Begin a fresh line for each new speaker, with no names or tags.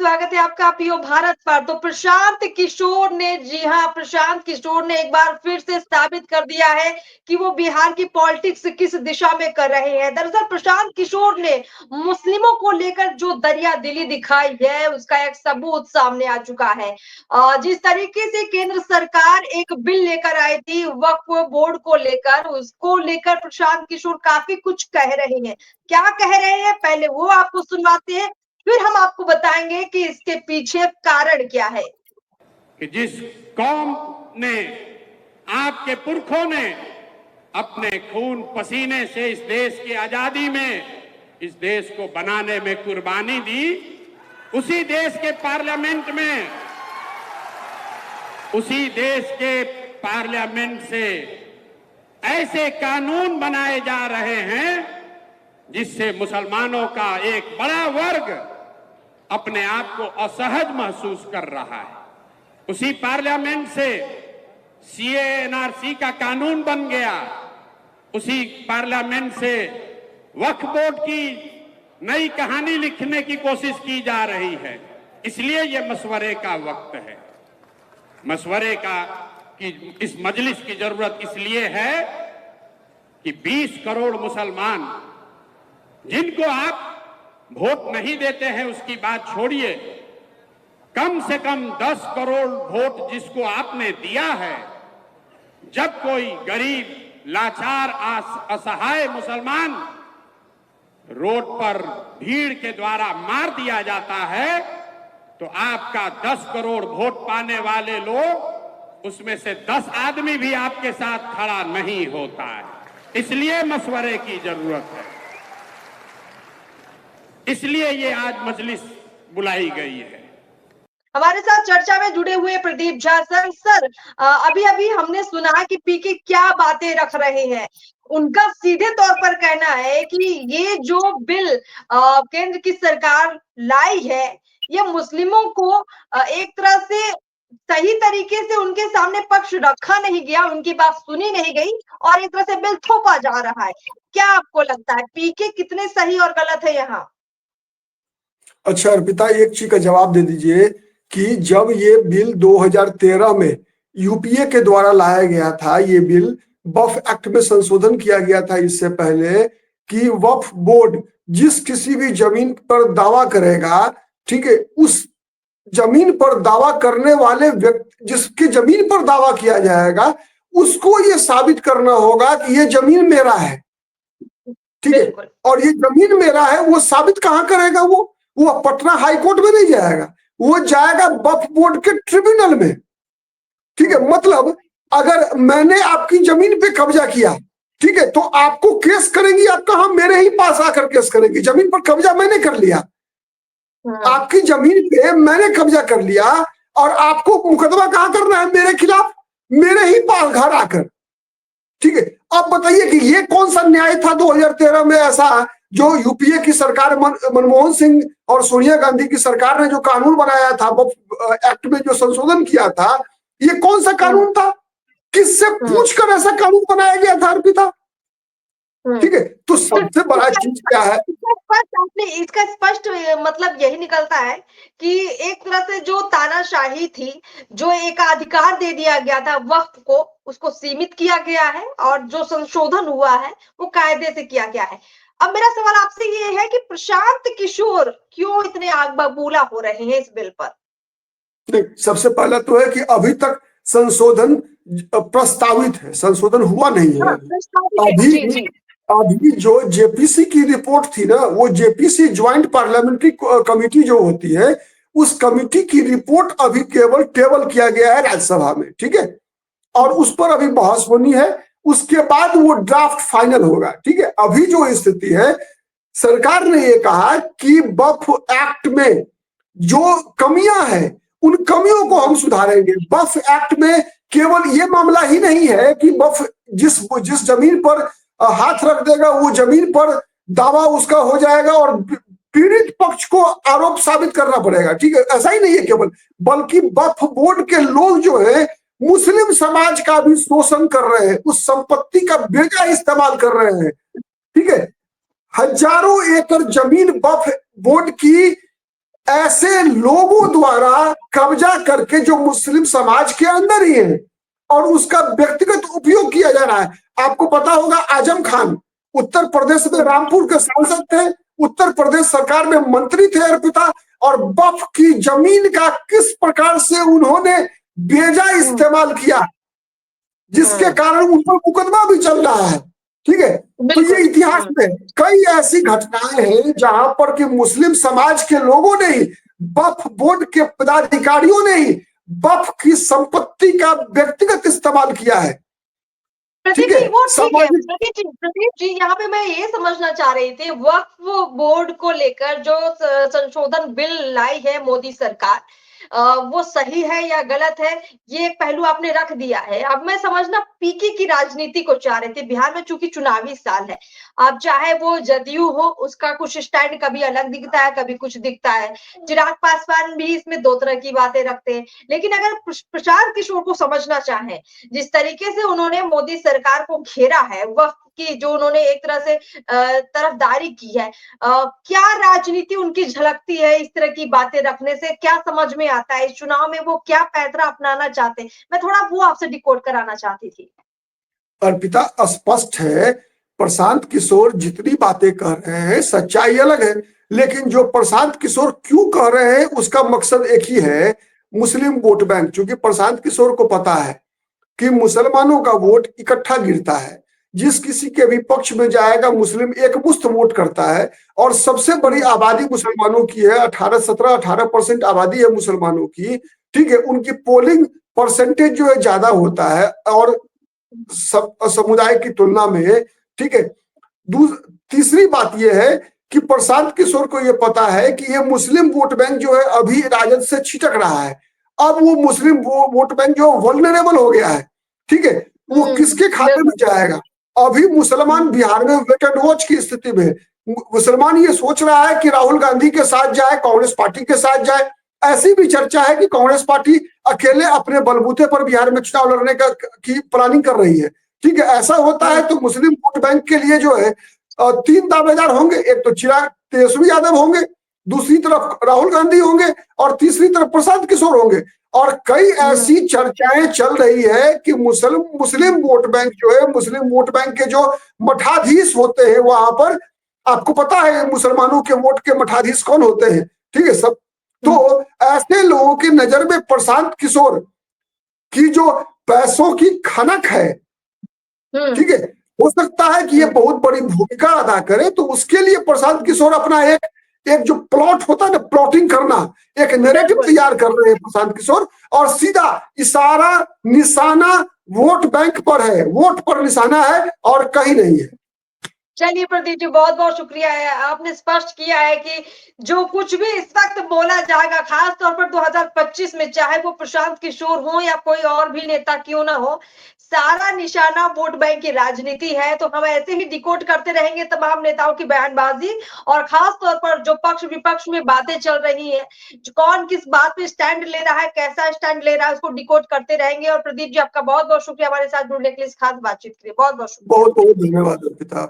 स्वागत है आपका पीओ भारत पर। तो प्रशांत किशोर ने, जी हाँ, प्रशांत किशोर ने एक बार फिर से साबित कर दिया है कि वो बिहार की पॉलिटिक्स किस दिशा में कर रहे हैं। दरअसल प्रशांत किशोर ने मुस्लिमों को लेकर जो दरिया दिली दिखाई है, उसका एक सबूत सामने आ चुका है। जिस तरीके से केंद्र सरकार एक बिल लेकर आई थी वक्फ बोर्ड को लेकर, उसको लेकर प्रशांत किशोर काफी कुछ कह रहे हैं। क्या कह रहे हैं, पहले वो आपको सुनवाते हैं, फिर हम आपको बताएंगे कि इसके पीछे कारण क्या है।
कि जिस कौम ने, आपके पुरखों ने अपने खून पसीने से इस देश की आजादी में, इस देश को बनाने में कुर्बानी दी, उसी देश के पार्लियामेंट से ऐसे कानून बनाए जा रहे हैं जिससे मुसलमानों का एक बड़ा वर्ग अपने आप को असहज महसूस कर रहा है। उसी पार्लियामेंट से सीए एनआरसी का कानून बन गया, उसी पार्लियामेंट से वक्फ बोर्ड की नई कहानी लिखने की कोशिश की जा रही है। इसलिए यह मशवरे का वक्त है। मशवरे का कि इस मजलिस की जरूरत इसलिए है कि 20 करोड़ मुसलमान जिनको आप वोट नहीं देते हैं उसकी बात छोड़िए, कम से कम 10 करोड़ वोट जिसको आपने दिया है, जब कोई गरीब, लाचार, असहाय मुसलमान रोड पर भीड़ के द्वारा मार दिया जाता है, तो आपका 10 करोड़ वोट पाने वाले लोग, उसमें से 10 आदमी भी आपके साथ खड़ा नहीं होता है। इसलिए मशवरे की जरूरत है, इसलिए ये आज मजलिस बुलाई गई है।
हमारे साथ चर्चा में जुड़े हुए प्रदीप झा सर, अभी अभी हमने सुना कि पीके क्या बातें रख रहे हैं। उनका सीधे तौर पर कहना है कि ये जो बिल केंद्र की सरकार लाई है, ये मुस्लिमों को एक तरह से सही तरीके से उनके सामने पक्ष रखा नहीं गया, उनकी बात सुनी नहीं गई और एक तरह से बिल थोपा जा रहा है। क्या आपको लगता है पीके कितने सही और गलत है यहाँ?
अच्छा अर्पिता, एक चीज का जवाब दे दीजिए कि जब ये बिल 2013 में यूपीए के द्वारा लाया गया था, ये बिल वक्फ एक्ट में संशोधन किया गया था इससे पहले, कि वक्फ बोर्ड जिस किसी भी जमीन पर दावा करेगा, ठीक है, उस जमीन पर दावा करने वाले व्यक्ति, जिसकी जमीन पर दावा किया जाएगा, उसको ये साबित करना होगा कि ये जमीन मेरा है, ठीक है। और ये जमीन मेरा है, वो साबित कहां करेगा? वो पटना हाईकोर्ट में नहीं जाएगा, वो जाएगा वक्फ बोर्ड के ट्रिब्यूनल में, ठीक है। मतलब अगर मैंने आपकी जमीन पे कब्जा किया, ठीक है, तो आपको केस करेंगी, आप कहां? मेरे ही पास आकर केस करेंगी। जमीन पर कब्जा मैंने कर लिया, आपकी जमीन पे मैंने कब्जा कर लिया, और आपको मुकदमा कहां करना है? मेरे खिलाफ, मेरे ही पास घर आकर, ठीक है। अब बताइए कि ये कौन सा न्याय था 2013 में ऐसा, जो यूपीए की सरकार, मनमोहन सिंह और सोनिया गांधी की सरकार ने जो कानून बनाया था, एक्ट में जो संशोधन किया था, ये कौन सा कानून था? किससे पूछकर ऐसा कानून बनाया गया था अर्पिता? ठीक है, तो सबसे बड़ा चीज क्या है?
इसका स्पष्ट मतलब यही निकलता है कि एक तरह से जो तानाशाही थी, जो एकाधिकार दे दिया गया था वक्फ को, उसको सीमित किया गया है, और जो संशोधन हुआ है वो कायदे से किया गया है। अब मेरा सवाल आपसे ये है कि प्रशांत किशोर क्यों इतने आग बबूला हो रहे हैं इस बिल पर?
सबसे पहला तो है कि अभी तक संशोधन प्रस्तावित है, संशोधन हुआ नहीं है। अभी जो जेपीसी की रिपोर्ट थी ना, वो जेपीसी ज्वाइंट पार्लियामेंट्री कमेटी जो होती है, उस कमेटी की रिपोर्ट अभी केवल टेबल किया गया है राज्यसभा में, ठीक है, और उस पर अभी बहस होनी है, उसके बाद वो ड्राफ्ट फाइनल होगा, ठीक है। अभी जो स्थिति है, सरकार ने ये कहा कि वक्फ एक्ट में जो कमियां हैं, उन कमियों को हम सुधारेंगे। वक्फ एक्ट में केवल ये मामला ही नहीं है कि वक्फ जिस जमीन पर हाथ रख देगा वो जमीन पर दावा उसका हो जाएगा और पीड़ित पक्ष को आरोप साबित करना पड़ेगा, ठीक है, ऐसा ही नहीं है केवल, बल्कि वक्फ बोर्ड के लोग जो है मुस्लिम समाज का भी शोषण कर रहे हैं, उस संपत्ति का बेजा इस्तेमाल कर रहे हैं, ठीक है। हजारों एकड़ जमीन वक्फ बोर्ड की ऐसे लोगों द्वारा कब्जा करके जो मुस्लिम समाज के अंदर ही है और उसका व्यक्तिगत उपयोग किया जा रहा है। आपको पता होगा आजम खान उत्तर प्रदेश में रामपुर के सांसद थे, उत्तर प्रदेश सरकार में मंत्री थे अर्पिता, और वक्फ की जमीन का किस प्रकार से उन्होंने बेजा इस्तेमाल किया, जिसके कारण उन पर मुकदमा भी चल रहा है। ठीक है, तो ये इतिहास में कई ऐसी घटनाएं हैं जहां पर कि मुस्लिम समाज के लोगों ने ही, वक्फ बोर्ड के पदाधिकारियों ने ही वक्फ की संपत्ति का व्यक्तिगत इस्तेमाल किया है।
प्रदीप जी वो ठीक है, प्रदीप जी यहाँ पे मैं ये समझना चाह रही थी, वक्फ बोर्ड को लेकर जो संशोधन बिल लाई है मोदी सरकार, वो सही है या गलत है, ये एक पहलू आपने रख दिया है। अब मैं समझना पीके की राजनीति को चाह रही थी। बिहार में चूंकि चुनावी साल है, अब चाहे वो जदयू हो, उसका कुछ स्टैंड कभी अलग दिखता है, कभी कुछ दिखता है। चिराग पासवान भी इसमें दो तरह की बातें रखते हैं। लेकिन अगर प्रशांत किशोर को समझना चाहें, जिस तरीके से उन्होंने मोदी सरकार को घेरा है, वक्फ की जो उन्होंने एक तरह से तरफदारी की है, क्या राजनीति उनकी झलकती है इस तरह की बातें रखने से? क्या समझ में आता है इस चुनाव में वो क्या पैंतरा अपनाना चाहते हैं? मैं थोड़ा वो आपसे डिकोड कराना चाहती थी।
अर्पिता, स्पष्ट है प्रशांत किशोर जितनी बातें कर रहे हैं सच्चाई अलग है, लेकिन जो प्रशांत किशोर क्यों कह रहे हैं उसका मकसद एक ही है, मुस्लिम वोट बैंक। क्योंकि प्रशांत किशोर को पता है कि मुसलमानों का वोट इकट्ठा गिरता है, जिस किसी के भी पक्ष में जाएगा मुस्लिम एक मुश्त वोट करता है, और सबसे बड़ी आबादी मुसलमानों की है, 18% आबादी है मुसलमानों की। ठीक है, उनकी पोलिंग परसेंटेज जो है ज्यादा होता है और समुदाय की तुलना में। ठीक है, तीसरी बात यह है कि प्रशांत किशोर को यह पता है कि यह मुस्लिम वोट बैंक जो है अभी राजद से छिटक रहा है। अब वो मुस्लिम वोट बैंक जो वल्नरेबल हो गया है, ठीक है, वो किसके खाते में जाएगा? अभी मुसलमान बिहार में वेट एंड वॉच की स्थिति में, मुसलमान ये सोच रहा है कि राहुल गांधी के साथ जाए, कांग्रेस पार्टी के साथ जाए। ऐसी भी चर्चा है कि कांग्रेस पार्टी अकेले अपने बलबूते पर बिहार में चुनाव लड़ने की प्लानिंग कर रही है। ठीक है, ऐसा होता है तो मुस्लिम वोट बैंक के लिए जो है 3 दावेदार होंगे, एक तो चिराग तेजस्वी यादव होंगे, दूसरी तरफ राहुल गांधी होंगे और तीसरी तरफ प्रशांत किशोर होंगे। और कई ऐसी चर्चाएं चल रही है कि मुस्लिम वोट बैंक जो है, मुस्लिम वोट बैंक के जो मठाधीश होते हैं वहां पर, आपको पता है मुसलमानों के वोट के मठाधीश कौन होते हैं? ठीक है सब, तो ऐसे लोगों की नजर में प्रशांत किशोर की जो पैसों की खनक है, ठीक है, हो सकता है कि ये बहुत बड़ी भूमिका अदा करे। तो उसके लिए प्रशांत किशोर अपना एक जो प्लॉट होता है ना, प्लॉटिंग करना, एक नैरेटिव तैयार कर रहे हैं प्रशांत किशोर, और सीधा इशारा निशाना वोट बैंक पर है, वोट पर निशाना है और कहीं नहीं है।
चलिए प्रदीप जी, बहुत बहुत शुक्रिया है, आपने स्पष्ट किया है कि जो कुछ भी इस वक्त बोला जाएगा, खास तौर पर 2025 में, चाहे वो प्रशांत किशोर हो या कोई और भी नेता क्यों ना हो, सारा निशाना वोट बैंक की राजनीति है। तो हम ऐसे ही डिकोड करते रहेंगे तमाम नेताओं की बयानबाजी, और खास तौर पर जो पक्ष विपक्ष में बातें चल रही है, कौन किस बात पे स्टैंड ले रहा है, कैसा स्टैंड ले रहा है, उसको डिकोड करते रहेंगे। और प्रदीप जी, आपका बहुत बहुत शुक्रिया हमारे साथ जुड़ने के लिए, इस खास बातचीत के लिए बहुत बहुत शुक्रिया।
बहुत बहुत धन्यवाद अर्पिता।